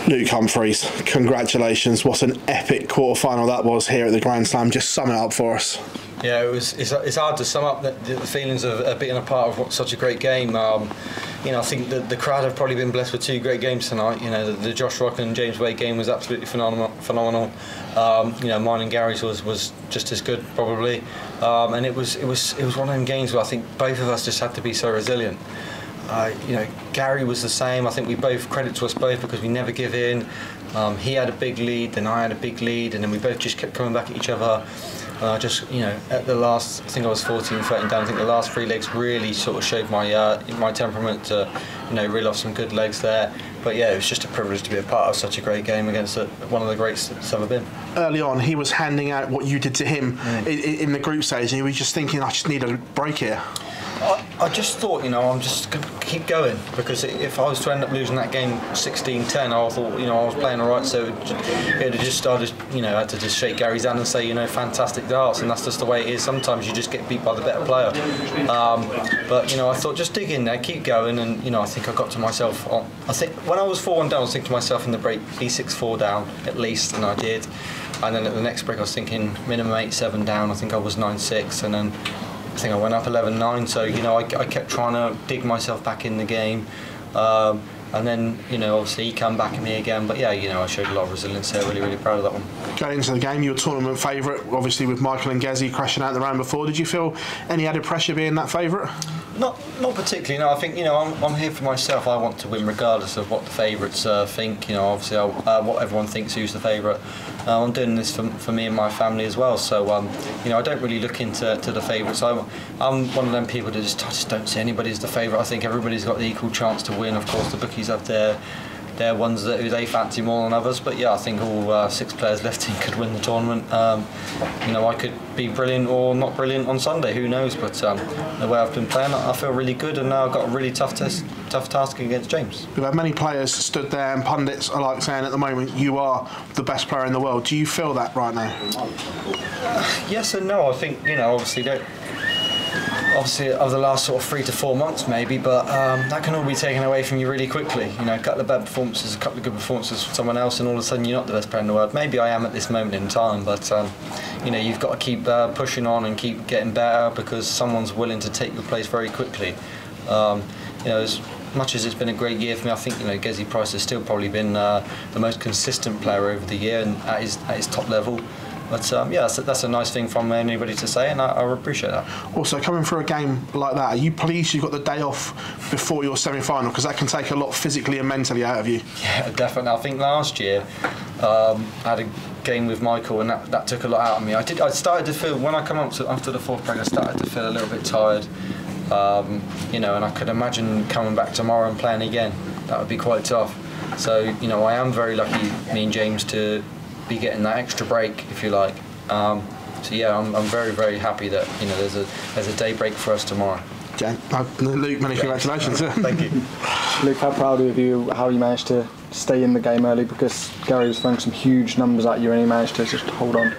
Luke Humphries, congratulations. What an epic quarter-final that was here at the Grand Slam. Just sum it up for us. Yeah, it's hard to sum up the feelings of being a part of such a great game. I think the crowd have probably been blessed with two great games tonight. The Josh Rock and James Wade game was absolutely phenomenal. Mine and Gary's was just as good probably, and it was one of them games where I think both of us just had to be so resilient. Gary was the same. I think we both, credit to us both, because we never give in. He had a big lead, then I had a big lead, and then we both just kept coming back at each other. At the last, I think I was 14-13 down. I think the last three legs really sort of showed my temperament to, reel off some good legs there. But yeah, it was just a privilege to be a part of such a great game against one of the greats that's ever been. Early on, he was handing out what you did to him in the group stage, and he was just thinking, I just need a break here. I just thought, I'm just going to keep going, because if I was to end up losing that game 16-10, I thought, I was playing all right, so it had just started, I had to just shake Gary's hand and say, fantastic darts, and that's just the way it is. Sometimes you just get beat by the better player. But I thought, just dig in there, keep going, and I think I got to myself I think when I was 4-1 down, I was thinking to myself in the break, be 6-4 down at least, and I did. And then at the next break, I was thinking minimum 8-7 down. I think I was 9-6, and then I think I went up 11-9, so I kept trying to dig myself back in the game, and then obviously he came back at me again. But yeah, I showed a lot of resilience there. Really proud of that one. Going into the game, you were tournament favourite, obviously with Michael and Gezi crashing out the round before. Did you feel any added pressure being that favourite? Not particularly. No, I think I'm here for myself. I want to win regardless of what the favourites think. Obviously what everyone thinks who's the favourite. I'm doing this for me and my family as well. So I don't really look into the favourites. I'm one of them people that I just don't see anybody as the favourite. I think everybody's got the equal chance to win. Of course, the bookies have their ones who they fancy more than others. But yeah, I think all 6 players left in could win the tournament. I could be brilliant or not brilliant on Sunday. Who knows? But the way I've been playing, I feel really good, and now I've got a really tough task against James. We've had many players stood there, and pundits are like saying at the moment you are the best player in the world. Do you feel that right now? Yes and no. I think obviously over the last sort of 3 to 4 months maybe, but that can all be taken away from you really quickly. A couple of bad performances, a couple of good performances from someone else, and all of a sudden you're not the best player in the world. Maybe I am at this moment in time, but you've got to keep pushing on and keep getting better, because someone's willing to take your place very quickly. As much as it's been a great year for me, I think Gezi Price has still probably been the most consistent player over the year and at his top level. But that's a nice thing from anybody to say, and I appreciate that. Also, coming through a game like that, are you pleased you got the day off before your semi-final? Because that can take a lot physically and mentally out of you. Yeah, definitely. I think last year I had a game with Michael, and that took a lot out of me. I started to feel, when I come up after the 4th break, I started to feel a little bit tired. And I could imagine coming back tomorrow and playing again. That would be quite tough. So, I am very lucky, me and James, to be getting that extra break, if you like. So yeah, I'm very, very happy that there's a day break for us tomorrow. Yeah, Luke, many congratulations. Thank you. Luke, how proud of you how you managed to stay in the game early, because Gary was throwing some huge numbers at you and he managed to just hold on.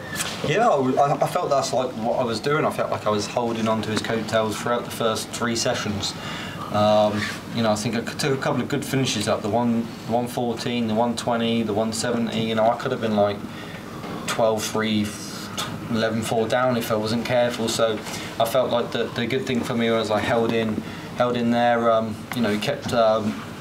Yeah, I felt that's like what I was doing. I felt like I was holding on to his coattails throughout the first 3 sessions. I think I took a couple of good finishes up, the 114, the 120, the 170. I could have been like 12-3, 11-4 down if I wasn't careful. So I felt like the good thing for me was I held in there. He kept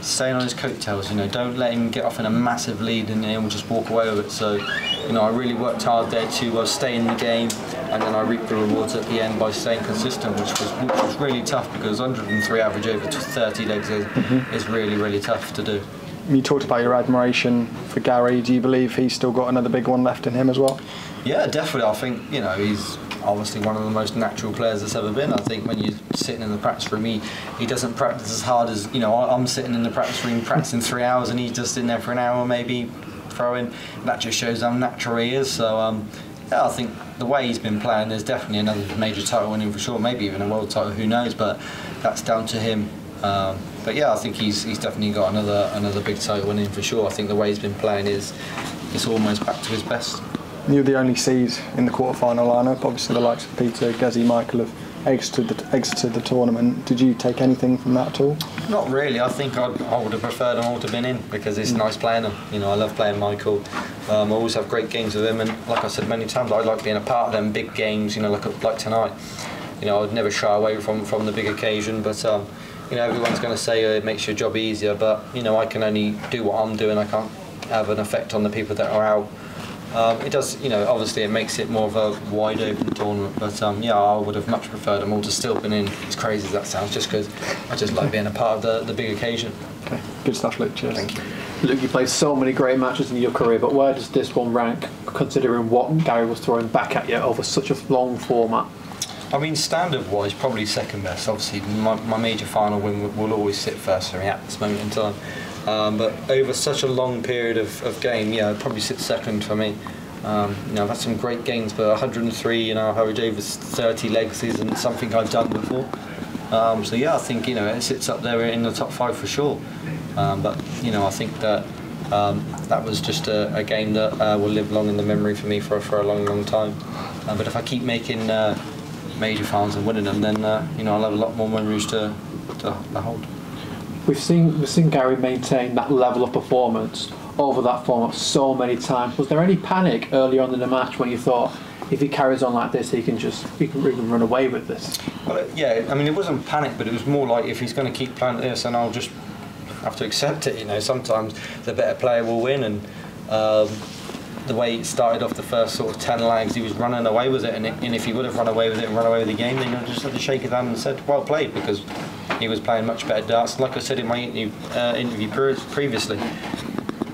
staying on his coattails. Don't let him get off in a massive lead and then he'll just walk away with it. So I really worked hard there to stay in the game, and then I reaped the rewards at the end by staying consistent, which was really tough, because 103 average over 30 legs is really, really tough to do. You talked about your admiration for Gary. Do you believe he's still got another big one left in him as well? Yeah, definitely. I think he's obviously one of the most natural players that's ever been. I think when you're sitting in the practice room, he doesn't practice as hard as I'm sitting in the practice room practicing 3 hours, and he's just in there for an hour maybe throwing. That just shows how natural he is. So yeah, I think the way he's been playing, there's definitely another major title winning for sure. Maybe even a world title, who knows? But that's down to him. But yeah, I think he's definitely got another big title winning for sure. I think the way he's been playing is almost back to his best. You're the only C's in the quarter-final lineup. Obviously, the likes of Peter, Gezi, Michael have exited the tournament. Did you take anything from that at all? Not really. I think I would have preferred them all to have been in because it's nice playing them. You know, I love playing Michael. I always have great games with him, and like I said many times, I like being a part of them big games. You know, like tonight. You know, I'd never shy away from the big occasion, but you know, everyone's going to say it makes your job easier, but you know, I can only do what I'm doing. I can't have an effect on the people that are out. It does, you know, obviously it makes it more of a wide open tournament, but yeah, I would have much preferred them all to still been in, as crazy as that sounds, just because I just like being a part of the big occasion. Okay, good stuff, Luke. Cheers. Thank you. Luke, you played so many great matches in your career, but where does this one rank, considering what Gary was throwing back at you over such a long format? I mean, standard-wise, probably second best. Obviously, my major final win will always sit first for me at this moment in time. But over such a long period of game, yeah, it'd probably sit second for me. You know, I've had some great games, but 103, you know, Harry Davis 30 legs isn't something I've done before. So yeah, I think, you know, it sits up there in the top 5 for sure. But you know, I think that that was just a game that will live long in the memory for me for a long time. But if I keep making major finals and winning them, then you know, I'll have a lot more memories to hold. We've seen Gary maintain that level of performance over that format so many times. Was there any panic earlier on in the match when you thought, if he carries on like this, he can run away with this? Well, yeah, I mean, it wasn't panic, but it was more like, if he's going to keep playing this, and I'll just have to accept it. You know, sometimes the better player will win, and the way he started off the first sort of 10 legs, he was running away with it, and if he would have run away with it and run away with the game, then I just had to shake his hand and said, well played, because he was playing much better darts. Like I said in my interview previously,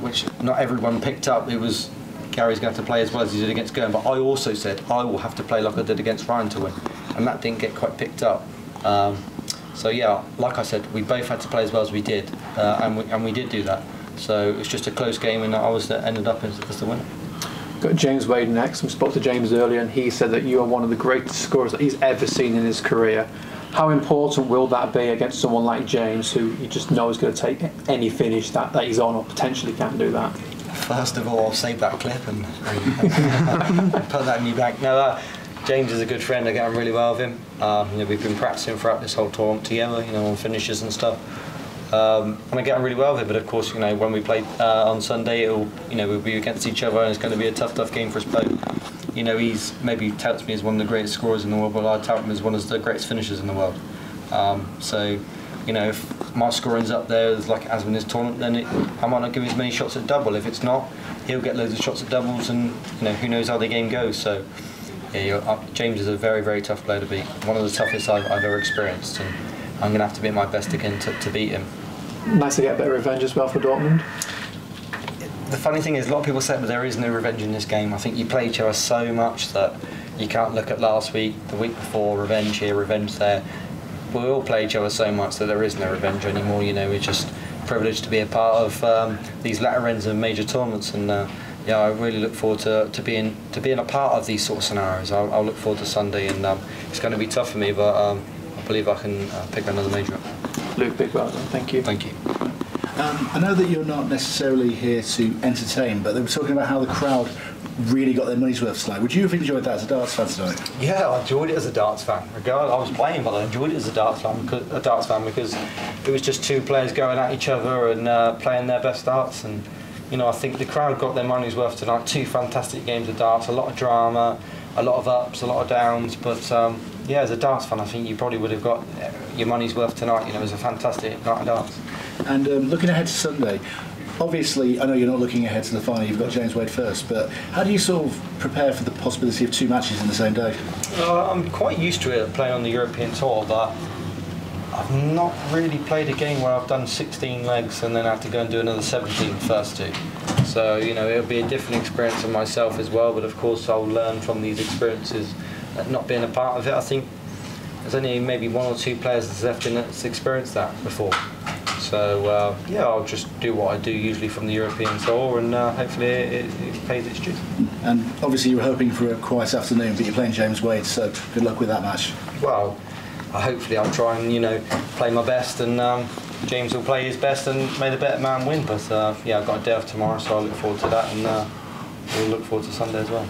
which not everyone picked up, it was Gary's going to have to play as well as he did against Gern, but I also said I will have to play like I did against Ryan to win, and that didn't get quite picked up. So yeah, like I said, we both had to play as well as we did, and we did do that. So it was just a close game, and I was ended up as the winner. Got James Wade next. We spoke to James earlier, and he said that you are one of the greatest scorers that he's ever seen in his career. How important will that be against someone like James, who you just know is going to take any finish that he's on, or potentially can't do that? First of all, I'll save that clip and put that in your bank. No, James is a good friend. I get on really well with him. You know, we've been practicing throughout this whole tournament together, you know, on finishes and stuff. And I get on really well with him. But of course, you know, when we play on Sunday, we'll be against each other, and it's going to be a tough game for us both. You know, he's maybe touts me as one of the greatest scorers in the world, but I tout him as one of the greatest finishers in the world. So, you know, if my scoring's up there as in this tournament, then I might not give him as many shots at double. If it's not, he'll get loads of shots at doubles, and you know, who knows how the game goes. So, yeah, James is a very, very tough player to beat. One of the toughest I've ever experienced, and I'm going to have to be at my best again to beat him. Nice to get a bit of revenge as well for Dortmund. The funny thing is, a lot of people say that there is no revenge in this game. I think you play each other so much that you can't look at last week, the week before, revenge here, revenge there. We all play each other so much that there is no revenge anymore. You know, we're just privileged to be a part of these latter ends of major tournaments, and yeah, I really look forward to being a part of these sort of scenarios. I'll look forward to Sunday, and it's going to be tough for me, but I believe I can pick another major up. Luke, big well done. Thank you. Thank you. I know that you're not necessarily here to entertain, but they were talking about how the crowd really got their money's worth tonight. Would you have enjoyed that as a darts fan tonight? Yeah, I enjoyed it as a darts fan. I was playing, but I enjoyed it as a darts fan because it was just two players going at each other and playing their best darts. And you know, I think the crowd got their money's worth tonight. Two fantastic games of darts, a lot of drama, a lot of ups, a lot of downs. But yeah, as a darts fan, I think you probably would have got your money's worth tonight. You know, it was a fantastic night of darts. And looking ahead to Sunday, obviously, I know you're not looking ahead to the final, you've got James Wade first, but how do you sort of prepare for the possibility of two matches in the same day? I'm quite used to it playing on the European tour, but I've not really played a game where I've done 16 legs and then have to go and do another 17 first two. So, you know, it'll be a different experience for myself as well, but of course I'll learn from these experiences. Not being a part of it, I think there's only maybe one or two players that's left in that's experienced that before. So yeah, I'll just do what I do usually from the European tour, and hopefully it pays its dues. And obviously you were hoping for a quiet afternoon, but you're playing James Wade, so good luck with that match. Well, hopefully I'll try and, you know, play my best, and James will play his best, and may the better man win. But yeah, I've got a day off tomorrow, so I look forward to that, and we'll look forward to Sunday as well.